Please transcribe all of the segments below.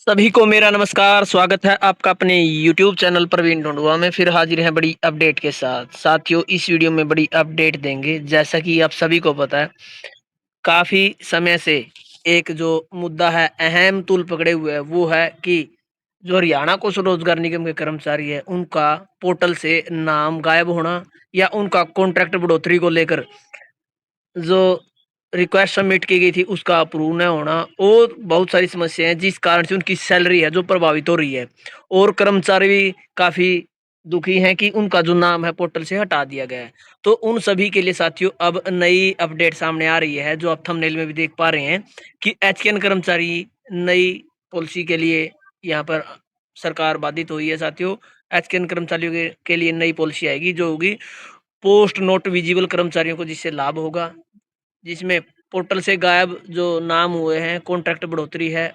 सभी को मेरा नमस्कार। स्वागत है आपका अपने YouTube चैनल प्रवीण ढूंढुआ में। फिर हाजिर हैं बड़ी अपडेट के साथ। साथियों, इस वीडियो में बड़ी अपडेट देंगे। जैसा कि आप सभी को पता है, काफ़ी समय से एक जो मुद्दा है, अहम तूल पकड़े हुए है, वो है कि जो हरियाणा को स्वरोजगार निगम के कर्मचारी है, उनका पोर्टल से नाम गायब होना या उनका कॉन्ट्रैक्ट बढ़ोतरी को लेकर जो रिक्वेस्ट सबमिट की गई थी उसका अप्रूव न होना और बहुत सारी समस्याएं हैं, जिस कारण से उनकी सैलरी है जो प्रभावित हो रही है। और कर्मचारी भी काफ़ी दुखी हैं कि उनका जो नाम है पोर्टल से हटा दिया गया है। तो उन सभी के लिए साथियों अब नई अपडेट सामने आ रही है, जो आप थंबनेल में भी देख पा रहे हैं कि एचकेएन कर्मचारी नई पॉलिसी के लिए यहाँ पर सरकार बाधित हुई है साथियों। एचकेएन कर्मचारियों के लिए नई पॉलिसी आएगी, जो होगी पोस्ट नोट विजिबल कर्मचारियों को, जिससे लाभ होगा, जिसमें पोर्टल से गायब जो नाम हुए हैं, कॉन्ट्रैक्ट बढ़ोतरी है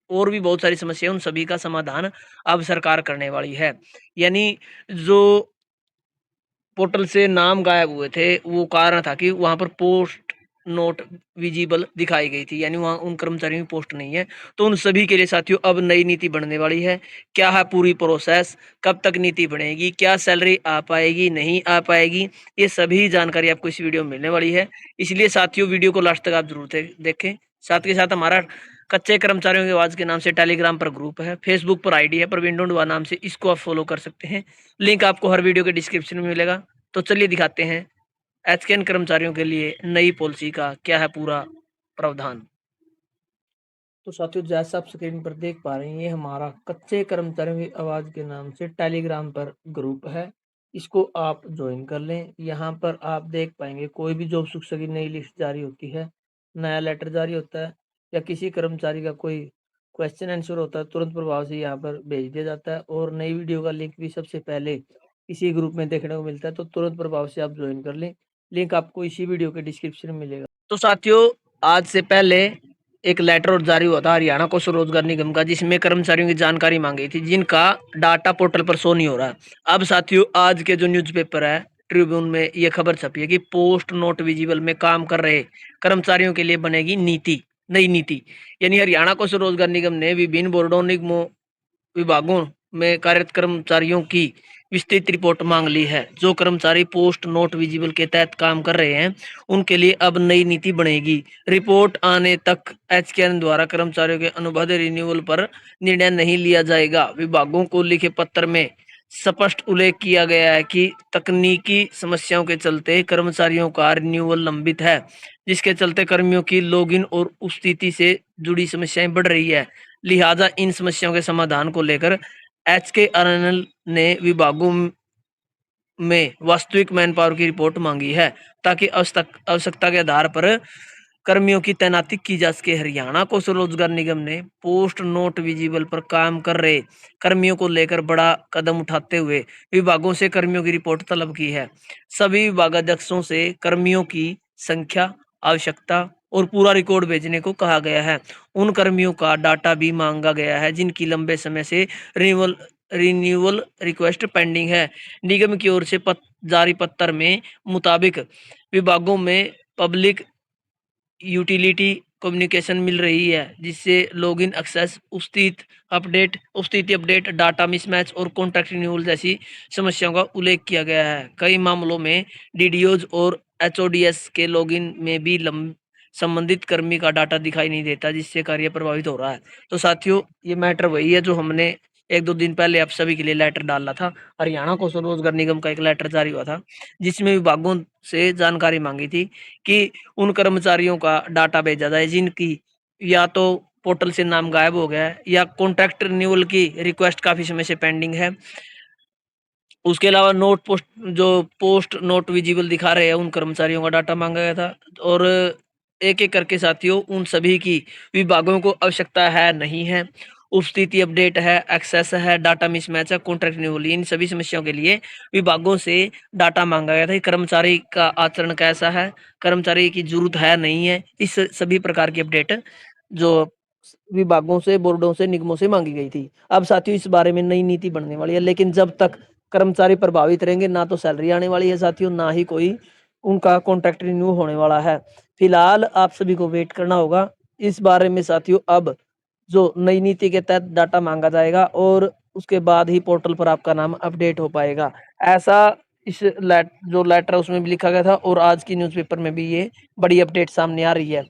और भी बहुत सारी समस्या, उन सभी का समाधान अब सरकार करने वाली है। यानी जो पोर्टल से नाम गायब हुए थे, वो कारण था कि वहाँ पर पोस्ट नोट विजिबल दिखाई गई थी, यानी वहाँ उन कर्मचारियों की पोस्ट नहीं है। तो उन सभी के लिए साथियों अब नई नीति बनने वाली है। क्या है पूरी प्रोसेस, कब तक नीति बनेगी, क्या सैलरी आ पाएगी, नहीं आ पाएगी, ये सभी जानकारी आपको इस वीडियो में मिलने वाली है। इसलिए साथियों, वीडियो को लास्ट तक आप जरूर देखें। साथ के साथ हमारा कच्चे कर्मचारियों की आवाज के नाम से टेलीग्राम पर ग्रुप है, फेसबुक पर आईडी है प्रवीण ढूंढुआ नाम से, इसको आप फॉलो कर सकते हैं। लिंक आपको हर वीडियो के डिस्क्रिप्शन में मिलेगा। तो चलिए दिखाते हैं एचकेएन कर्मचारियों के लिए नई पॉलिसी का क्या है पूरा प्रावधान। तो साथियों, जैसा आप स्क्रीन पर देख पा रहे हैं, ये हमारा कच्चे कर्मचारियों की आवाज के नाम से टेलीग्राम पर ग्रुप है। इसको आप ज्वाइन कर लें। यहाँ पर आप देख पाएंगे कोई भी जॉब शिक्षा की नई लिस्ट जारी होती है, नया लेटर जारी होता है, या किसी कर्मचारी का कोई क्वेश्चन आंसर होता है, तुरंत प्रभाव से यहाँ पर भेज दिया जाता है। और नई वीडियो का लिंक भी सबसे पहले इसी ग्रुप में देखने को मिलता है। तो तुरंत प्रभाव से आप ज्वाइन कर लें। लिंक आपको इसी वीडियो के डिस्क्रिप्शन में मिलेगा। तो साथियों, आज से पहले एक लेटर और जारी हुआ था हरियाणा को स्वरोजगार निगम का, जिसमें कर्मचारियों की जानकारी मांगी थी, जिनका डाटा पोर्टल पर शो नहीं हो रहा। अब साथियों, आज के जो न्यूज़पेपर है ट्रिब्यून में ये खबर छपी है कि पोस्ट नोट विजिबल में काम कर रहे कर्मचारियों के लिए बनेगी नीति, नई नीति। यानी हरियाणा को स्वरोजगार निगम ने विभिन्न बोर्डों, निगमों, विभागों में कार्यरत कर्मचारियों की विस्तृत रिपोर्ट मांग ली है। जो कर्मचारी पोस्ट नोट विजिबल के तहत काम कर रहे हैं, उनके लिए अब नई नीति बनेगी। रिपोर्ट आने तक एचकेएन द्वारा कर्मचारियों के अनुबंध रिन्यूअल पर निर्णय नहीं लिया जाएगा। विभागों को लिखे पत्र में स्पष्ट उल्लेख किया गया है कि तकनीकी समस्याओं के चलते कर्मचारियों का रिन्यूअल लंबित है, जिसके चलते कर्मियों की लॉगिन और उपस्थिति से जुड़ी समस्याएं बढ़ रही है। लिहाजा इन समस्याओं के समाधान को लेकर एचकेआरएनएल ने विभागों में वास्तविक मैन पावर की रिपोर्ट मांगी है, ताकि आवश्यकता के आधार पर कर्मियों की तैनाती की जा सके। हरियाणा को स्वरोजगार निगम ने पोस्ट नोट विजिबल पर काम कर रहे कर्मियों को लेकर बड़ा कदम उठाते हुए विभागों से कर्मियों की रिपोर्ट तलब की है। सभी विभागाध्यक्षों से कर्मियों की संख्या, आवश्यकता और पूरा रिकॉर्ड भेजने को कहा गया है। उन कर्मियों का डाटा भी मांगा गया है जिनकी लंबे समय से रिन्यूअल रिन्यूअल रिक्वेस्ट पेंडिंग है। निगम की ओर से जारी पत्र में मुताबिक विभागों में पब्लिक यूटिलिटी कम्युनिकेशन मिल रही है, जिससे लॉगिन एक्सेस, उपस्थिति अपडेट, डाटा मिसमैच और कॉन्ट्रैक्ट रिन्यूअल जैसी समस्याओं का उल्लेख किया गया है। कई मामलों में डीडीओज और एचओडीएस के लॉगिन में भी संबंधित कर्मी का डाटा दिखाई नहीं देता, जिससे कार्य प्रभावित हो रहा है। तो साथियों, ये मैटर वही है जो हमने एक दो दिन पहले आप सभी के लिए लेटर डाला था। हरियाणा को स्वरोजगार निगम का एक लेटर जारी हुआ था, जिसमें विभागों से जानकारी मांगी थी कि उन कर्मचारियों का डाटा भेजा जाए जिनकी या तो पोर्टल से नाम गायब हो गया है या कॉन्ट्रैक्ट रिन्यूअल की रिक्वेस्ट काफी समय से पेंडिंग है। उसके अलावा पोस्ट नोट विजिबल दिखा रहे हैं, उन कर्मचारियों का डाटा मांगा गया था। और एक एक करके साथियों, उन सभी की विभागों को आवश्यकता है, नहीं है, उपस्थिति अपडेट है, एक्सेस है, डाटा मिसमैच है, कॉन्ट्रैक्ट रिन्यूअल, इन सभी समस्याओं के लिए विभागों से डाटा मांगा गया था कि कर्मचारी का आचरण कैसा है, कर्मचारी की जरूरत है, नहीं है, इस सभी प्रकार की अपडेट जो विभागों से, बोर्डों से, निगमों से मांगी गई थी। अब साथियों, इस बारे में नई नीति बनने वाली है, लेकिन जब तक कर्मचारी प्रभावित रहेंगे, ना तो सैलरी आने वाली है साथियों, ना ही कोई उनका कॉन्ट्रैक्ट रिन्यू होने वाला है। फिलहाल आप सभी को वेट करना होगा। इस बारे में साथियों अब जो नई नीति के तहत डाटा माँगा जाएगा और उसके बाद ही पोर्टल पर आपका नाम अपडेट हो पाएगा। ऐसा इस जो लेटर है उसमें भी लिखा गया था और आज की न्यूज़पेपर में भी ये बड़ी अपडेट सामने आ रही है।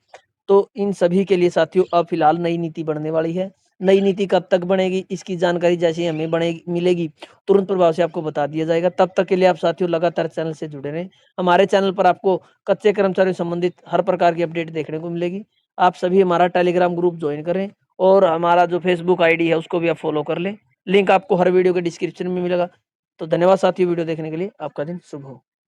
तो इन सभी के लिए साथियों अब फ़िलहाल नई नीति बनने वाली है। नई नीति कब तक बनेगी इसकी जानकारी जैसे ही हमें बनेगी मिलेगी, तुरंत प्रभाव से आपको बता दिया जाएगा। तब तक के लिए आप साथियों लगातार चैनल से जुड़े रहें। हमारे चैनल पर आपको कच्चे कर्मचारियों से संबंधित हर प्रकार की अपडेट देखने को मिलेगी। आप सभी हमारा टेलीग्राम ग्रुप जॉइन करें और हमारा जो फेसबुक आईडी है उसको भी आप फॉलो कर लें। लिंक आपको हर वीडियो के डिस्क्रिप्शन में मिलेगा। तो धन्यवाद साथियों वीडियो देखने के लिए। आपका दिन शुभ हो।